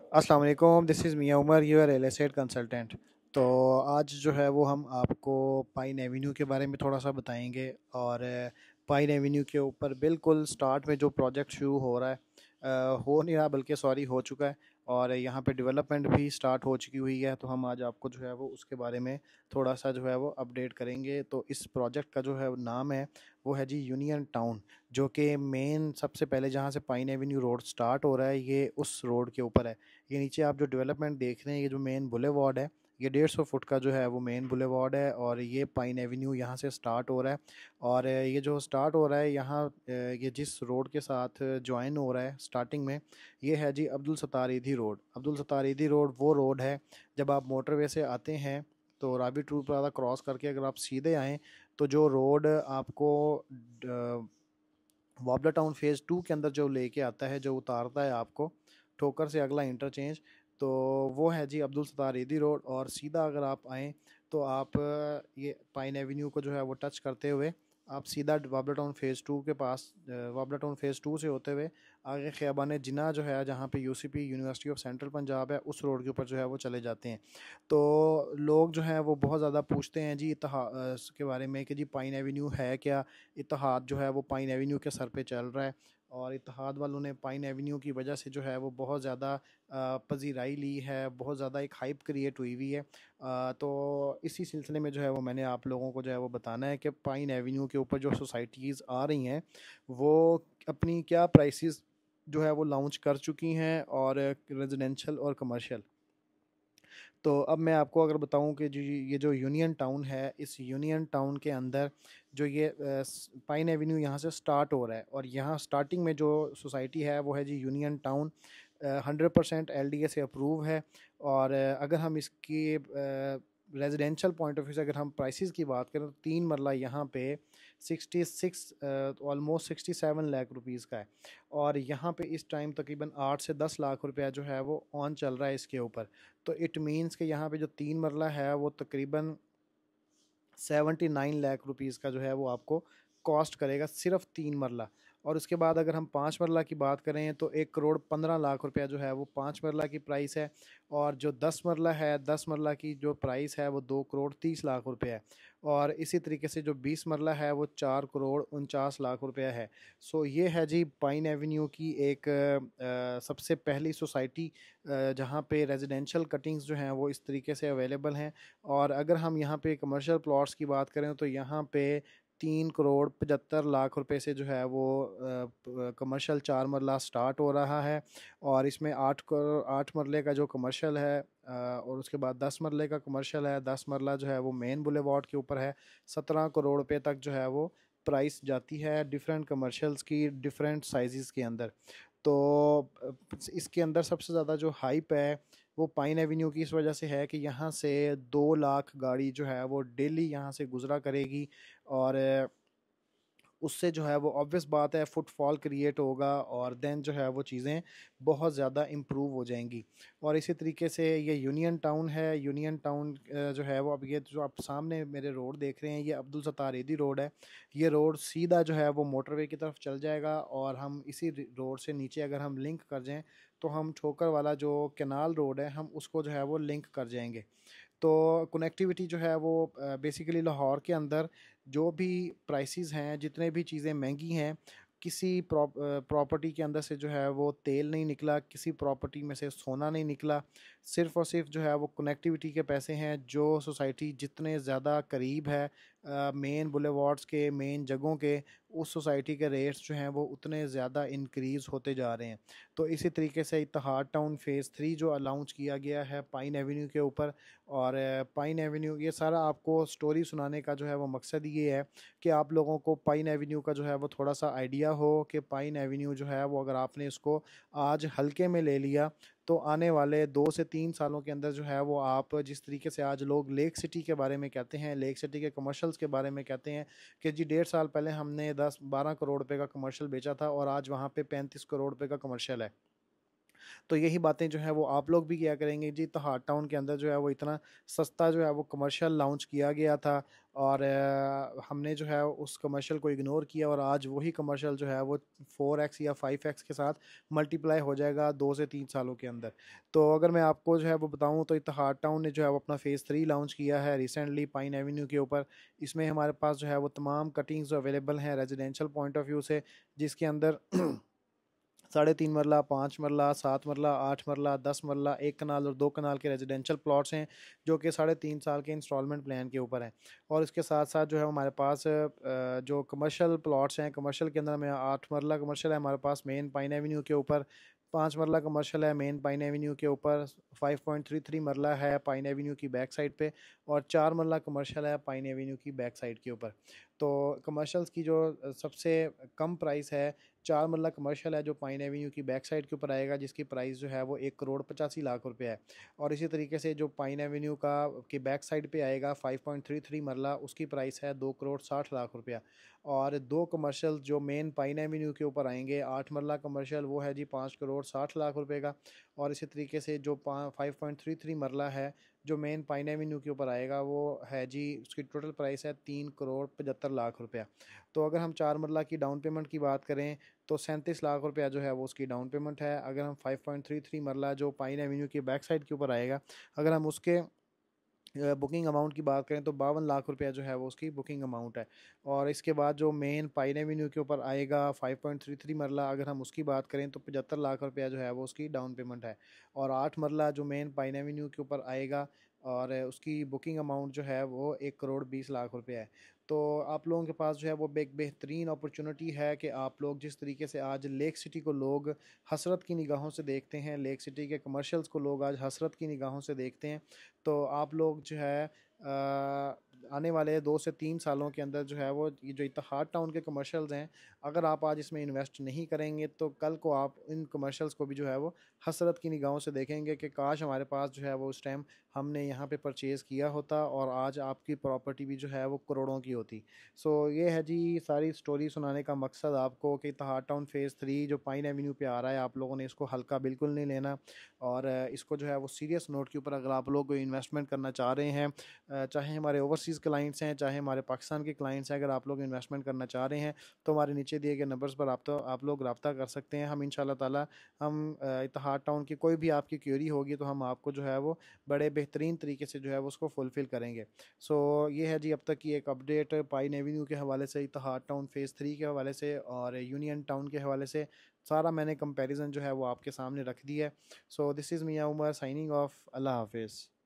अस्सलाम वालेकुम, this is Miyan Umar, your real estate consultant. तो आज जो है वो हम आपको पाइन एवेन्यू के बारे में थोड़ा सा बताएंगे। और पाइन एवेन्यू के ऊपर बिल्कुल स्टार्ट में जो प्रोजेक्ट शुरू हो रहा है, हो नहीं रहा बल्कि सॉरी हो चुका है। और यहाँ पे डेवलपमेंट भी स्टार्ट हो चुकी हुई है, तो हम आज आपको जो है वो उसके बारे में थोड़ा सा जो है वो अपडेट करेंगे। तो इस प्रोजेक्ट का जो है वो नाम है, वो है जी यूनियन टाउन, जो कि मेन सबसे पहले जहाँ से पाइन एवेन्यू रोड स्टार्ट हो रहा है ये उस रोड के ऊपर है। ये नीचे आप जो डेवलपमेंट देख रहे हैं, ये जो मेन बुलेवार्ड है, ये 150 फुट का जो है वो मेन बुलेवार्ड है, और ये पाइन एवेन्यू यहाँ से स्टार्ट हो रहा है। और ये जो स्टार्ट हो रहा है यहाँ, ये जिस रोड के साथ ज्वाइन हो रहा है स्टार्टिंग में, ये है जी अब्दुल सत्तार ईदी रोड। अब्दुल सत्तार ईदी रोड वो रोड है, जब आप मोटरवे से आते हैं तो राबी टूर प्लाजा क्रॉस करके अगर आप सीधे आएँ तो जो रोड आपको वाबला टाउन फेज़ 2 के अंदर जो लेके आता है, जो उतारता है आपको ठोकर से अगला इंटरचेंज, तो वो है जी अब्दुल सत्तार ईदी रोड। और सीधा अगर आप आएँ तो आप ये पाइन एवेन्यू को जो है वो टच करते हुए आप सीधा वाबला टाउन फेज़ 2 के पास, वाबला टाउन फेज़ 2 से होते हुए आगे ख़ियाबान जिन्ना जो है, जहाँ पे UCP university of central Punjab है, उस रोड के ऊपर जो है वो चले जाते हैं। तो लोग जो हैं वो बहुत ज़्यादा पूछते हैं जी के बारे में कि जी पाइन एवेन्यू है क्या। इत्तेहाद जो है वो पाइन एवेन्यू के सर पे चल रहा है, और इत्तेहाद वालों ने पाइन एवेन्यू की वजह से जो है वो बहुत ज़्यादा पजीराई ली है, बहुत ज़्यादा एक हाइप क्रिएट हुई हुई है। तो इसी सिलसिले में जो है वो मैंने आप लोगों को जो है वो बताना है कि पाइन एवेन्यू के ऊपर जो सोसाइटीज़ आ रही हैं वो अपनी क्या प्राइसेस जो है वो लॉन्च कर चुकी हैं, और रेजिडेंशियल और कमर्शियल। तो अब मैं आपको अगर बताऊं कि जो ये जो यूनियन टाउन है, इस यूनियन टाउन के अंदर जो ये पाइन एवेन्यू यहाँ से स्टार्ट हो रहा है, और यहाँ स्टार्टिंग में जो सोसाइटी है वो है जी यूनियन टाउन। 100% एलडीए से अप्रूव है। और अगर हम इसकी रेजिडेंशियल पॉइंट ऑफ व्यू से अगर हम प्राइसेस की बात करें, तो 3 मरला यहाँ पे 66 ऑलमोस्ट 67 लाख रुपीज़ का है। और यहाँ पे इस टाइम तकरीबन 8 से 10 लाख रुपया जो है वो ऑन चल रहा है इसके ऊपर। तो इट मीन्स कि यहाँ पे जो 3 मरला है वो तकरीबन 79 लाख रुपीज़ का जो है वो आपको कॉस्ट करेगा, सिर्फ 3 मरला। और उसके बाद अगर हम 5 मरला की बात करें तो 1 करोड़ 15 लाख रुपया जो है वो 5 मरला की प्राइस है। और जो 10 मरला है, 10 मरला की जो प्राइस है वो 2 करोड़ 30 लाख रुपये है। और इसी तरीके से जो 20 मरला है वो 4 करोड़ 49 लाख रुपया है। सो ये है जी पाइन एवेन्यू की एक सबसे पहली सोसाइटी, जहाँ पे रेजिडेंशियल कटिंग्स जो हैं वो इस तरीके से अवेलेबल हैं। और अगर हम यहाँ पे कमर्शियल प्लॉट्स की बात करें तो यहाँ पे 3 करोड़ 75 लाख रुपए से जो है वो कमर्शियल 4 मरला स्टार्ट हो रहा है। और इसमें 8 मरले का जो कमर्शियल है, और उसके बाद 10 मरले का कमर्शियल है। 10 मरला जो है वो मेन बुलेवार्ड के ऊपर है। 17 करोड़ रुपए तक जो है वो प्राइस जाती है डिफरेंट कमर्शियल्स की, डिफरेंट साइज़ के अंदर। तो इसके अंदर सबसे ज़्यादा जो हाइप है वो पाइन एवेन्यू की इस वजह से है कि यहाँ से 2 लाख गाड़ी जो है वो डेली यहाँ से गुजरा करेगी। और उससे जो है वो ऑब्वियस बात है फुटफॉल क्रिएट होगा, और देन जो है वो चीज़ें बहुत ज़्यादा इम्प्रूव हो जाएंगी। और इसी तरीके से ये यूनियन टाउन है। यूनियन टाउन जो है वो, अब ये जो आप सामने मेरे रोड देख रहे हैं, ये अब्दुल सत्तार ईदी रोड है। ये रोड सीधा जो है वो मोटरवे की तरफ चल जाएगा, और हम इसी रोड से नीचे अगर हम लिंक कर जाएँ तो हम ठोकर वाला जो कैनाल रोड है, हम उसको जो है वो लिंक कर जाएंगे। तो कनेक्टिविटी जो है वो बेसिकली लाहौर के अंदर जो भी प्राइसेस हैं, जितने भी चीज़ें महंगी हैं, किसी प्रॉपर्टी के अंदर से जो है वो तेल नहीं निकला, किसी प्रॉपर्टी में से सोना नहीं निकला। सिर्फ़ और सिर्फ जो है वो कनेक्टिविटी के पैसे हैं। जो सोसाइटी जितने ज़्यादा करीब है मेन बुलेवार्ड्स के, मेन जगहों के, उस सोसाइटी के रेट्स जो हैं वो उतने ज़्यादा इंक्रीज़ होते जा रहे हैं। तो इसी तरीके से इत्तेहाद टाउन फ़ेज़ 3 जो अनाउंस किया गया है पाइन एवेन्यू के ऊपर। और पाइन एवेन्यू, ये सारा आपको स्टोरी सुनाने का जो है वो मकसद ये है कि आप लोगों को पाइन एवेन्यू का जो है वो थोड़ा सा आइडिया हो कि पाइन एवेन्यू जो है वो अगर आपने इसको आज हल्के में ले लिया तो आने वाले 2 से 3 सालों के अंदर जो है वो आप, जिस तरीके से आज लोग लेक सिटी के बारे में कहते हैं, लेक सिटी के कमर्शल्स के बारे में कहते हैं कि जी 1.5 साल पहले हमने 10-12 करोड़ रुपए का कमर्शियल बेचा था और आज वहाँ पे 35 करोड़ रुपए का कमर्शियल है। तो यही बातें जो है वो आप लोग भी किया करेंगे जी। इत्तेहाद टाउन के अंदर जो है वो इतना सस्ता जो है वो कमर्शियल लॉन्च किया गया था, और हमने जो है उस कमर्शियल को इग्नोर किया, और आज वही कमर्शियल जो है वो 4x या 5x के साथ मल्टीप्लाई हो जाएगा 2 से 3 सालों के अंदर। तो अगर मैं आपको जो है वो बताऊं तो इत्तेहाद टाउन ने जो है वो अपना फ़ेज़ 3 लॉन्च किया है रिसेंटली पाइन एवेन्यू के ऊपर। इसमें हमारे पास जो है वो तमाम कटिंग्स अवेलेबल हैं रेजिडेंशियल पॉइंट ऑफ व्यू से, जिसके अंदर 3.5 मरला, 5 मरला, 7 मरला, 8 मरला, 10 मरला, 1 कनाल और 2 कनाल के रेजिडेंशियल प्लॉट्स हैं, जो कि 3.5 साल के इंस्टॉलमेंट प्लान के ऊपर हैं। और इसके साथ साथ जो है हमारे पास जो कमर्शियल प्लॉट्स हैं, कमर्शियल के अंदर में 8 मरला कमर्शियल है हमारे पास मेन पाइन एवेन्यू के ऊपर, 5 मरला कमर्शियल है मेन पाइन एवेन्यू के ऊपर, 5.33 मरला है पाइन एवेन्यू की बैक साइड पे, और 4 मरला कमर्शियल है पाइन एवेन्यू की बैक साइड के ऊपर। तो कमर्शियल्स की जो सबसे कम प्राइस है, 4 मरला कमर्शियल है जो पाइन एवेन्यू की बैक साइड के ऊपर आएगा, जिसकी प्राइस जो है वो 1 करोड़ 85 लाख रुपये है। और इसी तरीके से जो पाइन एवेन्यू का की बैक साइड पे आएगा 5.33 मरला, उसकी प्राइस है 2 करोड़ 60 लाख रुपया। और दो कमर्शियल जो मेन पाइन एवेन्यू के ऊपर आएंगे, 8 मरला कमर्शियल वो है जी 5 करोड़ 60 लाख रुपये का। और इसी तरीके से जो 5.33 मरला है जो मेन पाइन एवेन्यू के ऊपर आएगा, वो है जी उसकी टोटल प्राइस है 3 करोड़ 75 लाख रुपया। तो अगर हम 4 मरला की डाउन पेमेंट की बात करें तो 37 लाख रुपया जो है वो उसकी डाउन पेमेंट है। अगर हम 5.33 मरला जो पाइन एवेन्यू की बैक साइड के ऊपर आएगा, अगर हम उसके बुकिंग अमाउंट की बात करें तो 52 लाख रुपया जो है वो उसकी बुकिंग अमाउंट है। और इसके बाद जो मेन पाइन एवेन्यू के ऊपर आएगा 5.33 मरला, अगर हम उसकी बात करें तो 75 लाख रुपया जो है वो उसकी डाउन पेमेंट है। और 8 मरला जो मेन पाइन एवेन्यू के ऊपर आएगा, और उसकी बुकिंग अमाउंट जो है वो 1 करोड़ 20 लाख रुपया है। तो आप लोगों के पास जो है वो एक बेहतरीन अपॉर्चुनिटी है कि आप लोग जिस तरीके से आज लेक सिटी को लोग हसरत की निगाहों से देखते हैं, लेक सिटी के कमर्शियल्स को लोग आज हसरत की निगाहों से देखते हैं, तो आप लोग जो है आने वाले 2 से 3 सालों के अंदर जो है वो ये जो इत्तेहाद टाउन के कमर्शियल्स हैं, अगर आप आज इसमें इन्वेस्ट नहीं करेंगे तो कल को आप इन कमर्शियल्स को भी जो है वो हसरत की निगाहों से देखेंगे कि काश हमारे पास जो है वो उस टाइम हमने यहाँ पे परचेज़ किया होता, और आज आपकी प्रॉपर्टी भी जो है वो करोड़ों की होती। सो ये है जी सारी स्टोरी सुनाने का मकसद आपको कि इत्तेहाद टाउन फ़ेज़ 3 जो पाइन एवेन्यू पे आ रहा है, आप लोगों ने इसको हल्का बिल्कुल नहीं लेना। और इसको जो है वो सीरियस नोट के ऊपर अगर आप लोग इन्वेस्टमेंट करना चाह रहे हैं, चाहे हमारे ओवरसीज़ क्लाइंट्स हैं चाहे हमारे पाकिस्तान के क्लाइंट्स हैं, अगर आप लोग इन्वेस्टमेंट करना चाह रहे हैं तो हमारे नीचे दिए गए नंबर्स पर आप लोग रब्ता कर सकते हैं। हम इंशाल्लाह ताला हम इत्तेहाद टाउन की कोई भी आपकी क्वेरी होगी तो हम आपको जो है वो बड़े बेहतरीन तरीके से जो है वो उसको फुलफ़िल करेंगे। सो ये है जी अब तक की एक अपडेट पाइन एवेन्यू के हवाले से, इत्तेहाद टाउन फ़ेज़ 3 के हवाले से और यूनियन टाउन के हवाले से। सारा मैंने कंपैरिजन जो है वो आपके सामने रख दिया है। So this is Miyan Umar signing off. Allah हाफिज़।